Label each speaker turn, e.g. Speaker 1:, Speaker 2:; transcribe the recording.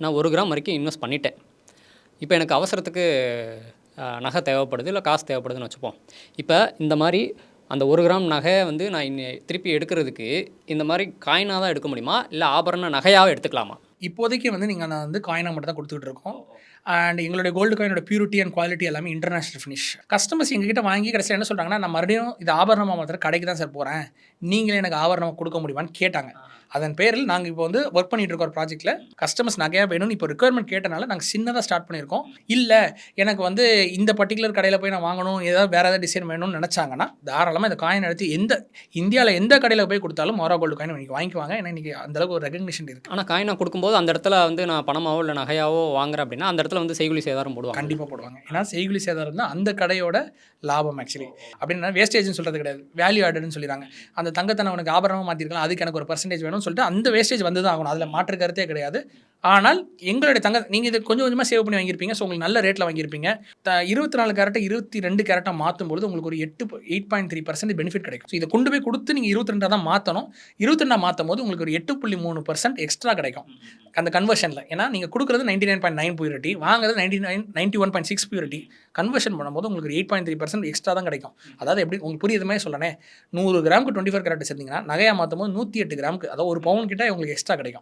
Speaker 1: நான் 1 கிராம் வரைக்கும் இன்வெஸ்ட் பண்ணிட்டேன். இப்போ எனக்கு அவசரத்துக்கு நகை தேவைப்படுது, இல்லை காசு தேவைப்படுதுன்னு வச்சுப்போம். இப்போ இந்த மாதிரி அந்த 1 கிராம் நகையை வந்து நான் திருப்பி எடுக்கிறதுக்கு இந்த மாதிரி காயினாக தான் எடுக்க முடியுமா, இல்லை ஆபரண நகையாக எடுத்துக்கலாமா?
Speaker 2: இப்போதைக்கு வந்து நான் வந்து காயினாக மட்டும் தான் கொடுத்துட்டு இருக்கோம். அண்ட் எங்களுடைய கோல்டு காயினோட பியூரிட்டி அண்ட் குவாலிட்டி எல்லாமே இன்டர்நேஷனல் ஃபினிஷ். கஸ்டமர்ஸ் எங்ககிட்ட வாங்கி கடைசியில் என்ன சொல்கிறாங்கன்னா, நான் மறுபடியும் இது ஆபரணமாக மாத்திர கடைக்கு தான் சார் போகிறேன், நீங்களே எனக்கு ஆபரணமாக கொடுக்க முடியுமான்னு கேட்டாங்க. அதன் பேரில் நாங்கள் இப்போ வந்து ஒர்க் பண்ணிட்டு இருக்கோம் ஒரு ப்ராஜெக்ட்டில். கஸ்டமர்ஸ் நகையாக வேணும்னு இப்போ ரிக்குவயர்மெண்ட் கேட்டனால நாங்கள் சின்னதாக ஸ்டார்ட் பண்ணியிருக்கோம். இல்லை எனக்கு வந்து இந்த பர்டிகுலர் கடையில் போய் நான் வாங்கணும், ஏதாவது வேறு ஏதாவது டிசைன் வேணும்னு நினச்சாங்கன்னா தாராளமாக இந்த காயின் எடுத்து இந்தியாவில் எந்த கடையில் போய் கொடுத்தாலும் மோரா கோல்டு காயின் இன்றைக்கி வாங்கிக்குவாங்க. ஏன்னா இன்றைக்கி அந்தளவுக்கு ஒரு ரெகக்னிஷன் இருக்குது.
Speaker 1: ஆனால் காயினாக கொடுக்கும்போது அந்த இடத்துல வந்து நான் பணமாவோ இல்லை நகையாவோ வாங்குறேன் அப்படின்னா அந்த இடத்துல வந்து செய்குலி சேதாரம் போடுவாங்க.
Speaker 2: கண்டிப்பாக போடுவாங்க. ஏன்னா செய்குலி சேதாரம் தான் அந்த கடையோட லாபம். ஆக்சுவலி அப்படின்னா வேஸ்டேஜ்னு சொல்கிறது கிடையாது, வேல்யூ ஆடட்னு சொல்லிடுறாங்க. அந்த தங்கத்தை நான் உனக்கு ஆபரணமாக மாற்றிருக்கலாம், அதுக்கு எனக்கு ஒரு பர்சன்டேஜ் வேணும்னு சொல்லிட்டு அந்த வேஸ்டேஜ் வந்து தான் ஆகணும். அதில் மாற்று கருத்தே கிடையாது. ஆனால் எங்களுடைய நீங்கள் இது கொஞ்சம் கொஞ்சமாக சேவ் பண்ணி வாங்கியிருப்பீங்க. ஸோ உங்களுக்கு நல்ல ரேட்டில் வாங்கியிருப்பீங்க. 24 கேரட்டை 22 கேரட்டாக மாற்றும்போது உங்களுக்கு ஒரு 8.3% பெனிஃபிட் கிடைக்கும். ஸோ இதை கொண்டு போய் கொடுத்து நீங்கள் 22 தான் மாற்றணும். 22 மாற்றும் போது உங்களுக்கு ஒரு 8.3% எக்ஸ்ட்ரா கிடைக்கும் அந்த கன்வர்ஷனில். ஏன்னா நீங்கள் கொடுக்குறது 99.9 பியூரிட்டி, வாங்குறது 91.6 பியூரிட்டி. கன்வர்ஷன் பண்ணும்போது உங்களுக்கு 8.3% எக்ஸ்ட்ரா தான் கிடைக்கும். அதாவது எப்படி உங்களுக்கு புரியுது மாதிரி சொல்லணே, 100 கிராமுக்கு 24 கேரட் சேர்த்திங்கன்னா நகையாக மாற்றும் போது 108 கிராமுக்கு, அதாவது ஒரு பவுன் கிட்ட உங்களுக்கு எக்ஸ்ட்ரா கிடைக்கும்.